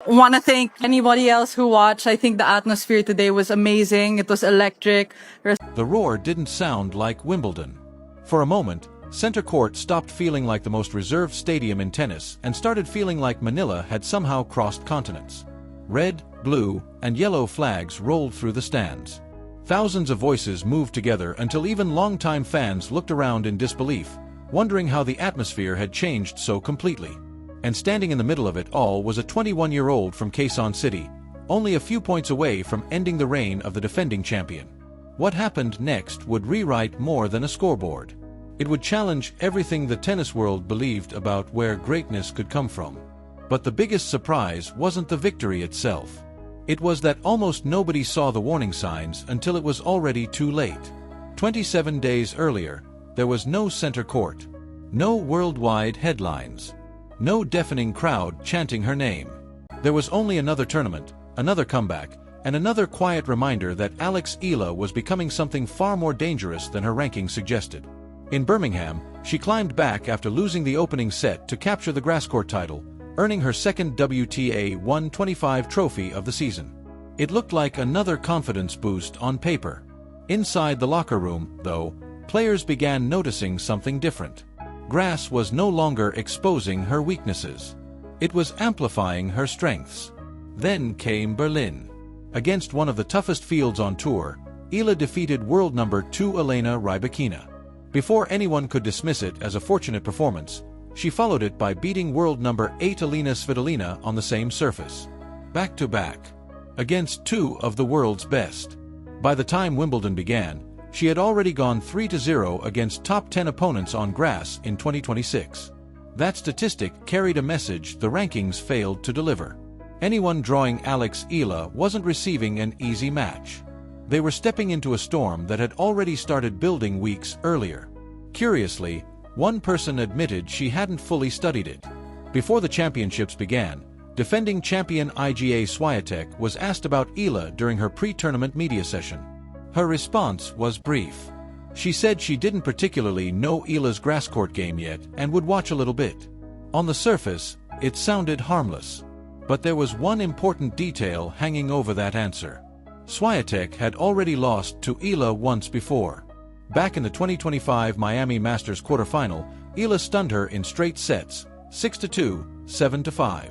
Want to thank anybody else who watched. I think the atmosphere today was amazing. It was electric. The roar didn't sound like Wimbledon. For a moment, center court stopped feeling like the most reserved stadium in tennis and started feeling like Manila had somehow crossed continents. Red, blue, and yellow flags rolled through the stands. Thousands of voices moved together until even longtime fans looked around in disbelief, wondering how the atmosphere had changed so completely. And standing in the middle of it all was a 21-year-old from Quezon City, only a few points away from ending the reign of the defending champion. What happened next would rewrite more than a scoreboard. It would challenge everything the tennis world believed about where greatness could come from. But the biggest surprise wasn't the victory itself. It was that almost nobody saw the warning signs until it was already too late. 27 days earlier, there was no center court, no worldwide headlines, no deafening crowd chanting her name. There was only another tournament, another comeback, and another quiet reminder that Alex Eala was becoming something far more dangerous than her ranking suggested. In Birmingham, she climbed back after losing the opening set to capture the grass court title, earning her second WTA 125 trophy of the season. It looked like another confidence boost on paper. Inside the locker room, though, players began noticing something different. Grass was no longer exposing her weaknesses. It was amplifying her strengths. Then came Berlin. Against one of the toughest fields on tour, Eala defeated world number 2 Elena Rybakina. Before anyone could dismiss it as a fortunate performance, she followed it by beating world number 8 Elena Svitolina on the same surface. Back-to-back. Against two of the world's best. By the time Wimbledon began, she had already gone 3-0 against top 10 opponents on grass in 2026. That statistic carried a message the rankings failed to deliver. Anyone drawing Alex Eala wasn't receiving an easy match. They were stepping into a storm that had already started building weeks earlier. Curiously, one person admitted she hadn't fully studied it. Before the championships began, defending champion IGA Swiatek was asked about Eala during her pre-tournament media session. Her response was brief. She said she didn't particularly know Eala's grass court game yet and would watch a little bit. On the surface, it sounded harmless. But there was one important detail hanging over that answer. Swiatek had already lost to Eala once before. Back in the 2025 Miami Masters quarterfinal, Eala stunned her in straight sets, 6-2, 7-5.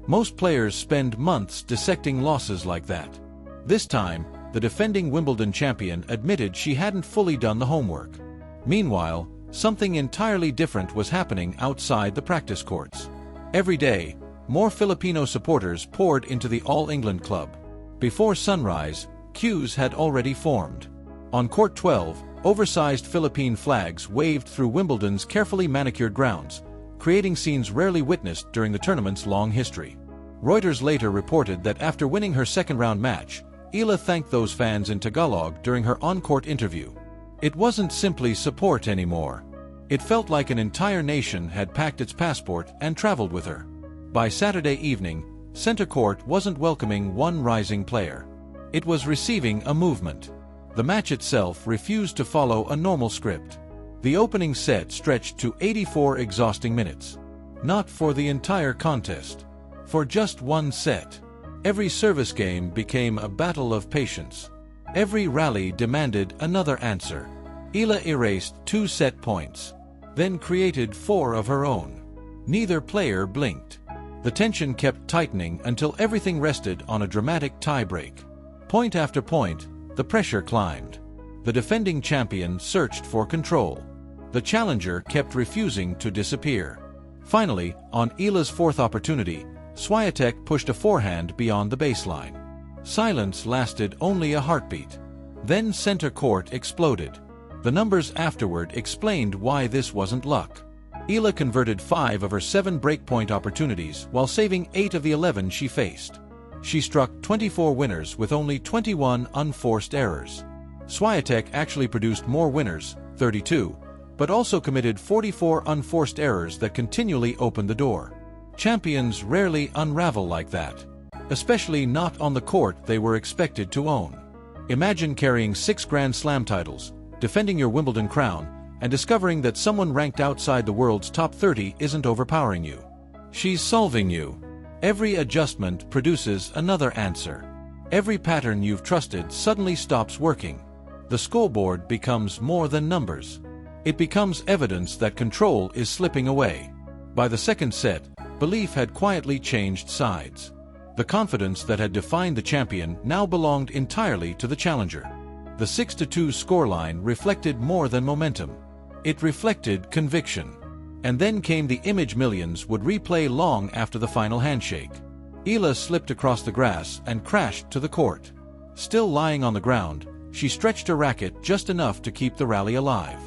Most players spend months dissecting losses like that. This time, the defending Wimbledon champion admitted she hadn't fully done the homework. Meanwhile, something entirely different was happening outside the practice courts. Every day, more Filipino supporters poured into the All England club. Before sunrise, queues had already formed. On court 12, oversized Philippine flags waved through Wimbledon's carefully manicured grounds, creating scenes rarely witnessed during the tournament's long history. Reuters later reported that after winning her second-round match, Eala thanked those fans in Tagalog during her on-court interview. It wasn't simply support anymore. It felt like an entire nation had packed its passport and traveled with her. By Saturday evening, center court wasn't welcoming one rising player. It was receiving a movement. The match itself refused to follow a normal script. The opening set stretched to 84 exhausting minutes. Not for the entire contest. For just one set. Every service game became a battle of patience. Every rally demanded another answer. Eala erased 2 set points, then created 4 of her own. Neither player blinked. The tension kept tightening until everything rested on a dramatic tie-break. Point after point, the pressure climbed. The defending champion searched for control. The challenger kept refusing to disappear. Finally, on Eala's 4th opportunity, Swiatek pushed a forehand beyond the baseline. Silence lasted only a heartbeat. Then center court exploded. The numbers afterward explained why this wasn't luck. Eala converted 5 of her 7 breakpoint opportunities while saving 8 of the 11 she faced. She struck 24 winners with only 21 unforced errors. Swiatek actually produced more winners, 32, but also committed 44 unforced errors that continually opened the door. Champions rarely unravel like that, especially not on the court they were expected to own. Imagine carrying 6 Grand Slam titles, defending your Wimbledon crown, and discovering that someone ranked outside the world's top 30 isn't overpowering you. She's solving you. Every adjustment produces another answer. Every pattern you've trusted suddenly stops working. The scoreboard becomes more than numbers. It becomes evidence that control is slipping away. By the second set, belief had quietly changed sides. The confidence that had defined the champion now belonged entirely to the challenger. The 6-2 scoreline reflected more than momentum. It reflected conviction. And then came the image millions would replay long after the final handshake. Eala slipped across the grass and crashed to the court. Still lying on the ground, she stretched her racket just enough to keep the rally alive.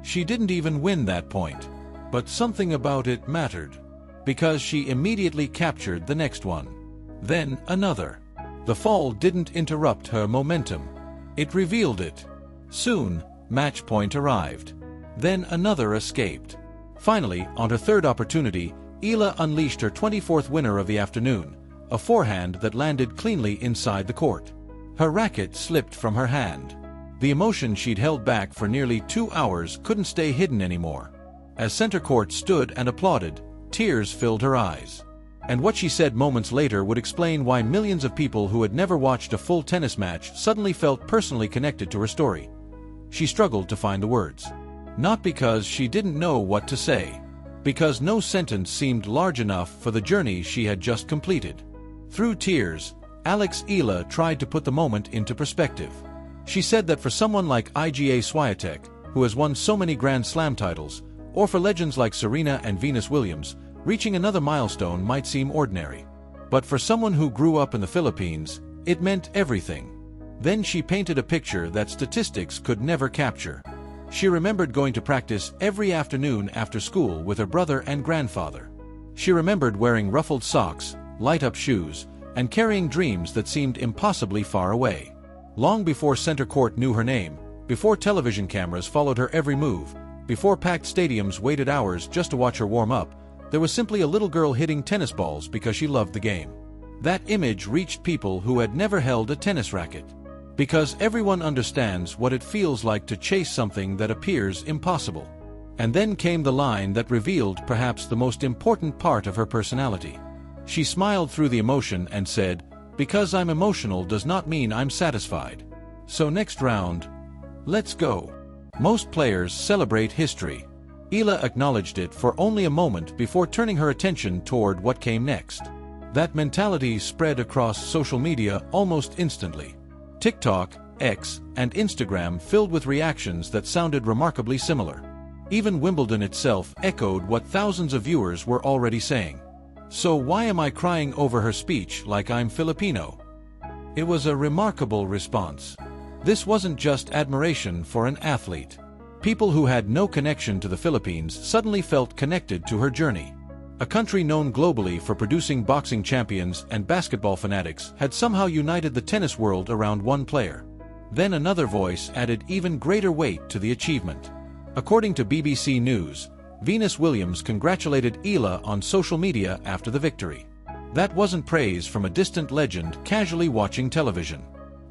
She didn't even win that point. But something about it mattered. Because she immediately captured the next one. Then another. The fall didn't interrupt her momentum. It revealed it. Soon, match point arrived. Then another escaped. Finally, on her third opportunity, Eala unleashed her 24th winner of the afternoon, a forehand that landed cleanly inside the court. Her racket slipped from her hand. The emotion she'd held back for nearly 2 hours couldn't stay hidden anymore. As center court stood and applauded, tears filled her eyes. And what she said moments later would explain why millions of people who had never watched a full tennis match suddenly felt personally connected to her story. She struggled to find the words. Not because she didn't know what to say. Because no sentence seemed large enough for the journey she had just completed. Through tears, Alex Eala tried to put the moment into perspective. She said that for someone like Iga Swiatek, who has won so many Grand Slam titles, or for legends like Serena and Venus Williams, reaching another milestone might seem ordinary. But for someone who grew up in the Philippines, it meant everything. Then she painted a picture that statistics could never capture. She remembered going to practice every afternoon after school with her brother and grandfather. She remembered wearing ruffled socks, light-up shoes, and carrying dreams that seemed impossibly far away. Long before center court knew her name, before television cameras followed her every move, before packed stadiums waited hours just to watch her warm up, there was simply a little girl hitting tennis balls because she loved the game. That image reached people who had never held a tennis racket. Because everyone understands what it feels like to chase something that appears impossible. And then came the line that revealed perhaps the most important part of her personality. She smiled through the emotion and said, "Because I'm emotional does not mean I'm satisfied. So next round, let's go." Most players celebrate history. Eala acknowledged it for only a moment before turning her attention toward what came next. That mentality spread across social media almost instantly. TikTok, X, and Instagram filled with reactions that sounded remarkably similar. Even Wimbledon itself echoed what thousands of viewers were already saying. So why am I crying over her speech like I'm Filipino? It was a remarkable response. This wasn't just admiration for an athlete. People who had no connection to the Philippines suddenly felt connected to her journey. A country known globally for producing boxing champions and basketball fanatics had somehow united the tennis world around one player. Then another voice added even greater weight to the achievement. According to BBC News, Venus Williams congratulated Eala on social media after the victory. That wasn't praise from a distant legend casually watching television.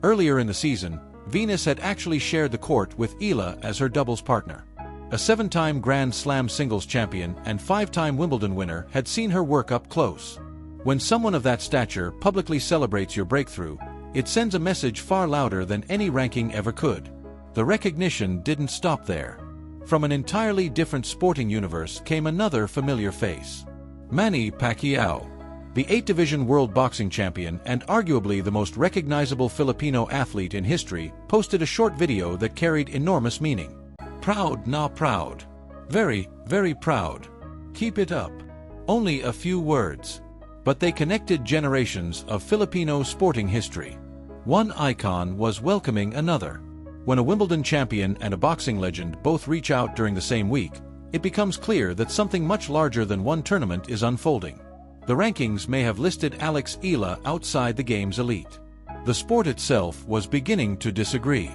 Earlier in the season, Venus had actually shared the court with Eala as her doubles partner. A 7-time Grand Slam singles champion and 5-time Wimbledon winner had seen her work up close. When someone of that stature publicly celebrates your breakthrough, it sends a message far louder than any ranking ever could. The recognition didn't stop there. From an entirely different sporting universe came another familiar face. Manny Pacquiao. The 8-division world boxing champion and arguably the most recognizable Filipino athlete in history posted a short video that carried enormous meaning. Proud na proud. Very, very proud. Keep it up. Only a few words. But they connected generations of Filipino sporting history. One icon was welcoming another. When a Wimbledon champion and a boxing legend both reach out during the same week, it becomes clear that something much larger than one tournament is unfolding. The rankings may have listed Alex Eala outside the game's elite. The sport itself was beginning to disagree.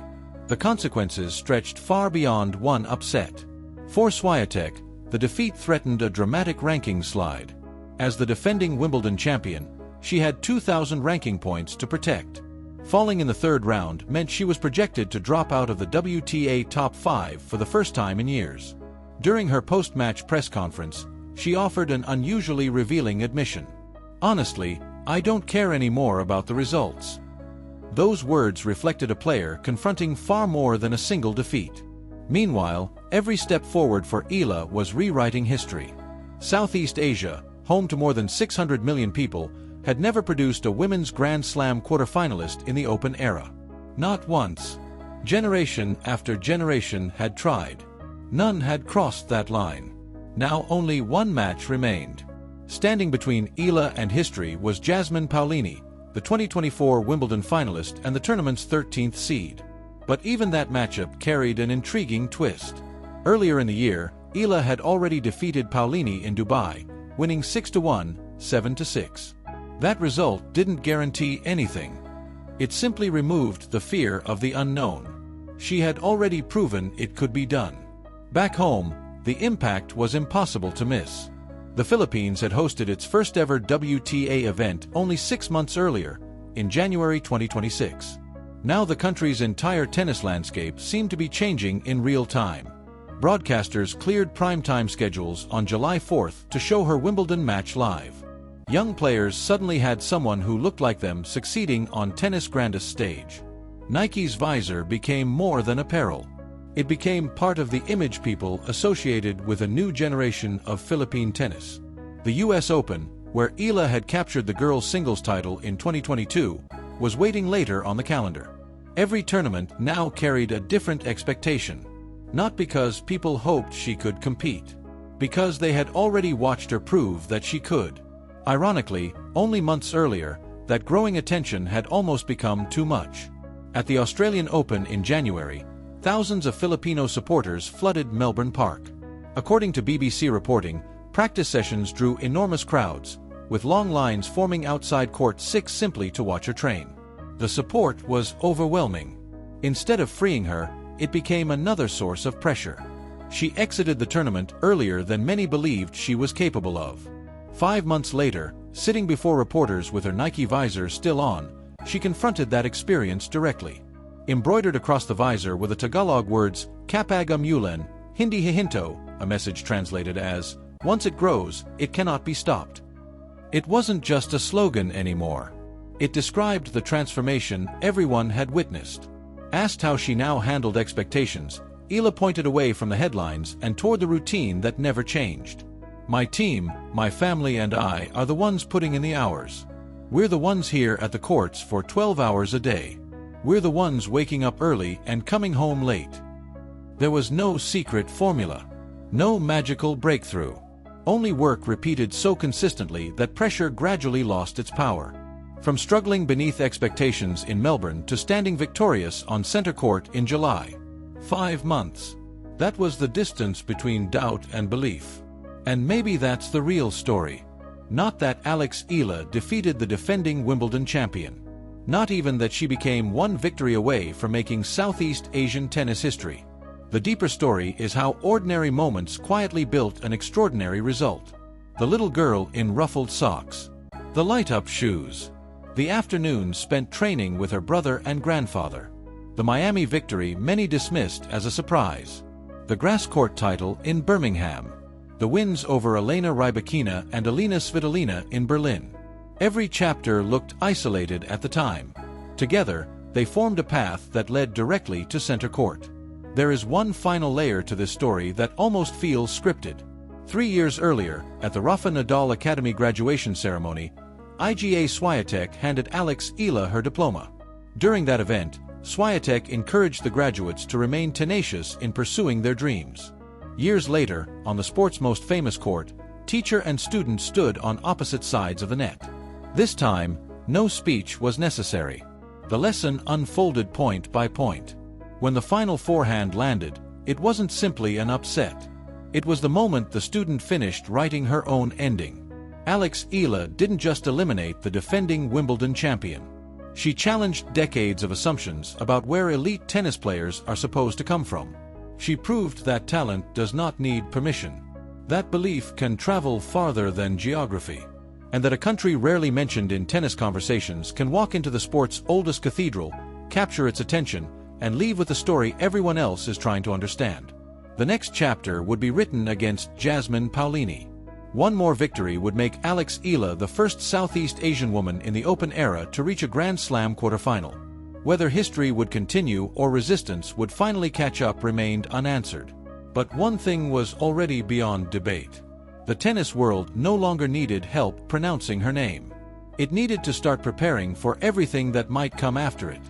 The consequences stretched far beyond one upset. For Swiatek, the defeat threatened a dramatic ranking slide. As the defending Wimbledon champion, she had 2,000 ranking points to protect. Falling in the third round meant she was projected to drop out of the WTA top 5 for the first time in years. During her post-match press conference, she offered an unusually revealing admission. Honestly, I don't care anymore about the results." Those words reflected a player confronting far more than a single defeat. Meanwhile, every step forward for Eala was rewriting history. Southeast Asia, home to more than 600 million people, had never produced a women's Grand Slam quarterfinalist in the Open era. Not once. Generation after generation had tried. None had crossed that line. Now only one match remained. Standing between Eala and history was Jasmine Paolini, the 2024 Wimbledon finalist and the tournament's 13th seed. But even that matchup carried an intriguing twist. Earlier in the year, Eala had already defeated Paolini in Dubai, winning 6-1, 7-6. That result didn't guarantee anything. It simply removed the fear of the unknown. She had already proven it could be done. Back home, the impact was impossible to miss. The Philippines had hosted its first-ever WTA event only 6 months earlier, in January 2026. Now the country's entire tennis landscape seemed to be changing in real time. Broadcasters cleared primetime schedules on July 4th to show her Wimbledon match live. Young players suddenly had someone who looked like them succeeding on tennis' grandest stage. Nike's visor became more than apparel. It became part of the image people associated with a new generation of Philippine tennis. The US Open, where Eala had captured the girls' singles title in 2022, was waiting later on the calendar. Every tournament now carried a different expectation. Not because people hoped she could compete. Because they had already watched her prove that she could. Ironically, only months earlier, that growing attention had almost become too much. At the Australian Open in January, thousands of Filipino supporters flooded Melbourne Park. According to BBC reporting, practice sessions drew enormous crowds, with long lines forming outside Court 6 simply to watch her train. The support was overwhelming. Instead of freeing her, it became another source of pressure. She exited the tournament earlier than many believed she was capable of. 5 months later, sitting before reporters with her Nike visor still on, she confronted that experience directly. Embroidered across the visor were the Tagalog words, "Kapag umulan, hindi hihinto," a message translated as, "Once it grows, it cannot be stopped." It wasn't just a slogan anymore. It described the transformation everyone had witnessed. Asked how she now handled expectations, Eala pointed away from the headlines and toward the routine that never changed. "My team, my family and I are the ones putting in the hours. We're the ones here at the courts for 12 hours a day. We're the ones waking up early and coming home late." There was no secret formula. No magical breakthrough. Only work repeated so consistently that pressure gradually lost its power. From struggling beneath expectations in Melbourne to standing victorious on centre court in July. 5 months. That was the distance between doubt and belief. And maybe that's the real story. Not that Alex Eala defeated the defending Wimbledon champion. Not even that she became one victory away from making Southeast Asian tennis history. The deeper story is how ordinary moments quietly built an extraordinary result. The little girl in ruffled socks. The light-up shoes. The afternoons spent training with her brother and grandfather. The Miami victory many dismissed as a surprise. The grass court title in Birmingham. The wins over Elena Rybakina and Alina Svitolina in Berlin. Every chapter looked isolated at the time. Together, they formed a path that led directly to center court. There is one final layer to this story that almost feels scripted. 3 years earlier, at the Rafa Nadal Academy graduation ceremony, IGA Swiatek handed Alex Eala her diploma. During that event, Swiatek encouraged the graduates to remain tenacious in pursuing their dreams. Years later, on the sport's most famous court, teacher and student stood on opposite sides of the net. This time, no speech was necessary. The lesson unfolded point by point. When the final forehand landed, it wasn't simply an upset. It was the moment the student finished writing her own ending. Alex Eala didn't just eliminate the defending Wimbledon champion. She challenged decades of assumptions about where elite tennis players are supposed to come from. She proved that talent does not need permission. That belief can travel farther than geography. And that a country rarely mentioned in tennis conversations can walk into the sport's oldest cathedral, capture its attention, and leave with a story everyone else is trying to understand. The next chapter would be written against Jasmine Paolini. One more victory would make Alex Eala the first Southeast Asian woman in the Open era to reach a Grand Slam quarterfinal. Whether history would continue or resistance would finally catch up remained unanswered. But one thing was already beyond debate. The tennis world no longer needed help pronouncing her name. It needed to start preparing for everything that might come after it.